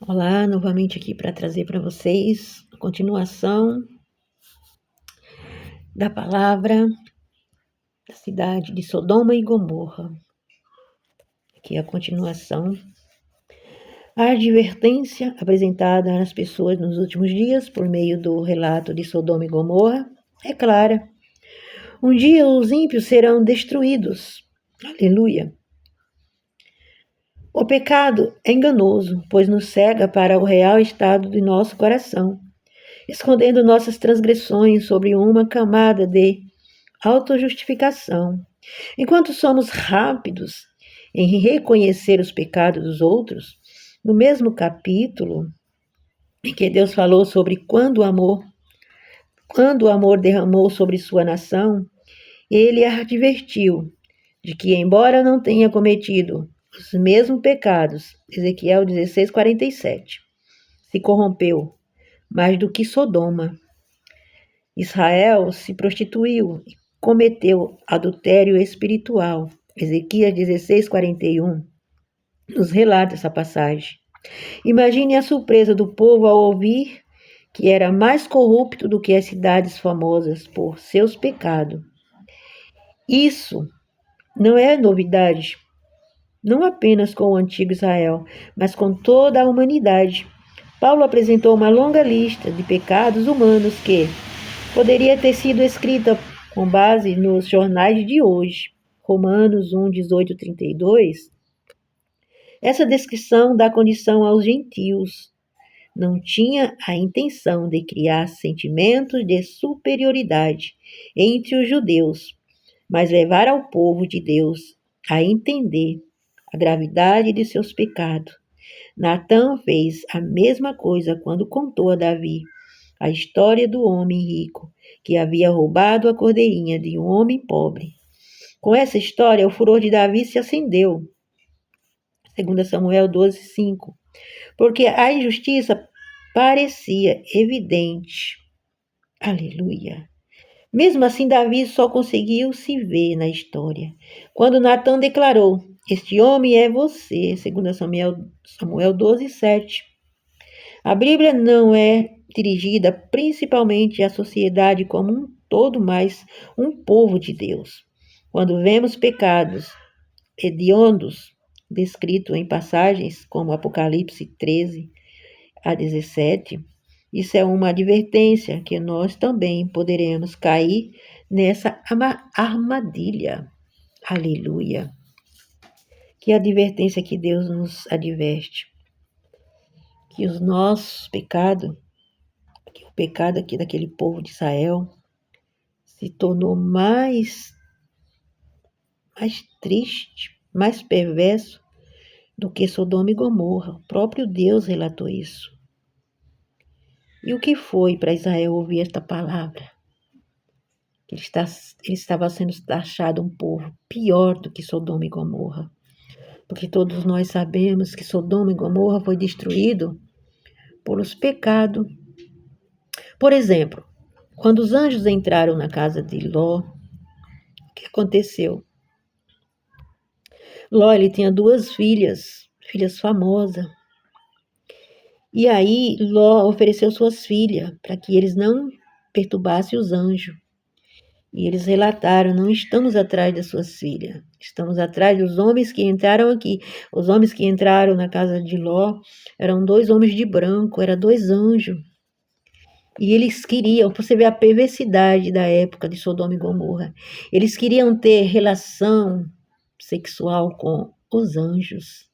Olá, novamente aqui para trazer para vocês a continuação da palavra da cidade de Sodoma e Gomorra. Aqui é a continuação. A advertência apresentada às pessoas nos últimos dias por meio do relato de Sodoma e Gomorra é clara. Um dia os ímpios serão destruídos. Aleluia. O pecado é enganoso, pois nos cega para o real estado de nosso coração, escondendo nossas transgressões sobre uma camada de autojustificação. Enquanto somos rápidos em reconhecer os pecados dos outros, no mesmo capítulo em que Deus falou sobre quando o amor derramou sobre sua nação, ele advertiu de que, embora não tenha cometido os mesmos pecados, Ezequiel 16:47, se corrompeu mais do que Sodoma. Israel se prostituiu e cometeu adultério espiritual. Ezequiel 16:41 nos relata essa passagem. Imagine a surpresa do povo ao ouvir que era mais corrupto do que as cidades famosas por seus pecados. Isso não é novidade, não apenas com o antigo Israel, mas com toda a humanidade. Paulo apresentou uma longa lista de pecados humanos que poderia ter sido escrita com base nos jornais de hoje. Romanos 1:18-32. Essa descrição da condição aos gentios não tinha a intenção de criar sentimentos de superioridade entre os judeus, mas levar ao povo de Deus a entender a gravidade de seus pecados. Natã fez a mesma coisa quando contou a Davi a história do homem rico que havia roubado a cordeirinha de um homem pobre. Com essa história, o furor de Davi se acendeu. 2 Samuel 12:5. Porque a injustiça parecia evidente. Aleluia. Mesmo assim, Davi só conseguiu se ver na história quando Natã declarou: "Este homem é você", 2 Samuel 12:7. A Bíblia não é dirigida principalmente à sociedade como um todo, mas um povo de Deus. Quando vemos pecados hediondos descritos em passagens como Apocalipse 13-17, isso é uma advertência que nós também poderemos cair nessa armadilha. Aleluia. Que advertência que Deus nos adverte. Que os nossos pecados, que o pecado aqui daquele povo de Israel se tornou mais triste, mais perverso do que Sodoma e Gomorra. O próprio Deus relatou isso. E o que foi para Israel ouvir esta palavra? Ele estava sendo taxado um povo pior do que Sodoma e Gomorra. Porque todos nós sabemos que Sodoma e Gomorra foi destruído pelos pecados. Por exemplo, quando os anjos entraram na casa de Ló, o que aconteceu? Ló, ele tinha duas filhas famosas. E aí Ló ofereceu suas filhas para que eles não perturbassem os anjos. E eles relataram: não estamos atrás das suas filhas, estamos atrás dos homens que entraram aqui. Os homens que entraram na casa de Ló eram 2 homens de branco, eram 2 anjos. E eles queriam, você vê a perversidade da época de Sodoma e Gomorra, eles queriam ter relação sexual com os anjos.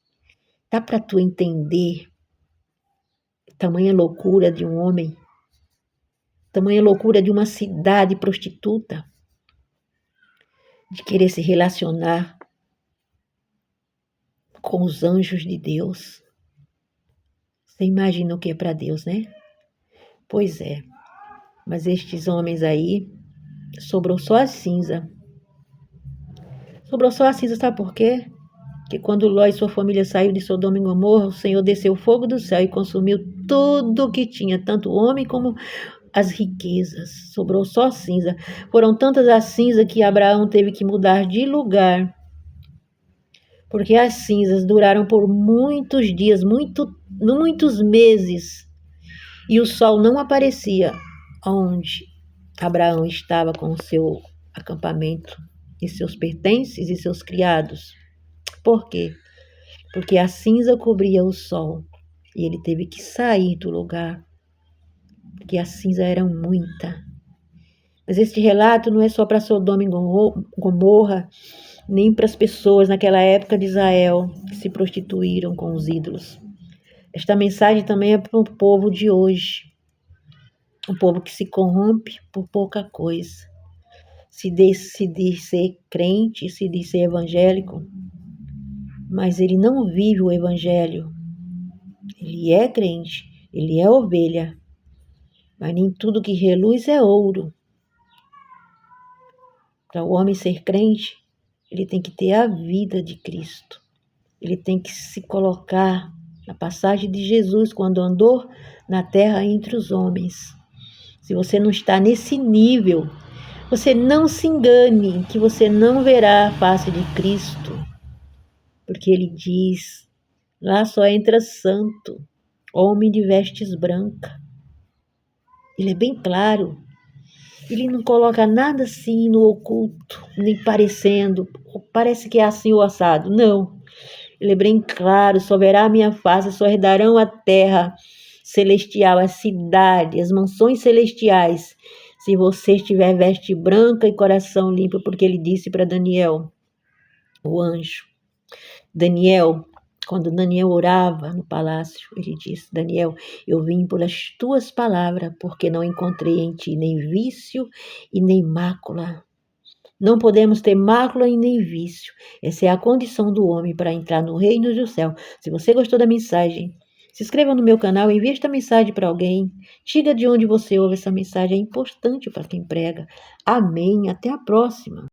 Dá para tu entender tamanha loucura de um homem, tamanha loucura de uma cidade prostituta, de querer se relacionar com os anjos de Deus. Você imagina o que é para Deus, né? Pois é, mas estes homens aí, sobrou só a cinza. Sobrou só a cinza, sabe por quê? Que quando Ló e sua família saiu de Sodoma e Gomorra, o Senhor desceu fogo do céu e consumiu tudo o que tinha, tanto o homem como as riquezas. Sobrou só cinza. Foram tantas as cinzas que Abraão teve que mudar de lugar, porque as cinzas duraram por muitos dias, muito muitos meses, e o sol não aparecia onde Abraão estava com o seu acampamento e seus pertences e seus criados. Por quê? Porque a cinza cobria o sol e ele teve que sair do lugar, porque a cinza era muita. Mas este relato não é só para Sodoma e Gomorra, nem para as pessoas naquela época de Israel que se prostituíram com os ídolos. Esta mensagem também é para o povo de hoje, um povo que se corrompe por pouca coisa. Se diz ser crente, se diz ser evangélico, mas ele não vive o evangelho. Ele é crente, ele é ovelha, mas nem tudo que reluz é ouro. Para o homem ser crente, ele tem que ter a vida de Cristo. Ele tem que se colocar na passagem de Jesus, quando andou na terra entre os homens. Se você não está nesse nível, você não se engane que você não verá a face de Cristo. Porque ele diz, lá só entra santo, homem de vestes brancas. Ele é bem claro. Ele não coloca nada assim no oculto, nem parecendo, parece que é assim o assado. Não. Ele é bem claro, só verá a minha face, só herdarão a terra celestial, a cidade, as mansões celestiais, se você tiver veste branca e coração limpo, porque ele disse para Daniel, o anjo. Daniel, quando Daniel orava no palácio, ele disse, Daniel, eu vim pelas tuas palavras, porque não encontrei em ti nem vício e nem mácula. Não podemos ter mácula e nem vício. Essa é a condição do homem para entrar no reino do céu. Se você gostou da mensagem, se inscreva no meu canal, envie esta mensagem para alguém. Diga de onde você ouve essa mensagem, é importante para quem prega. Amém. Até a próxima.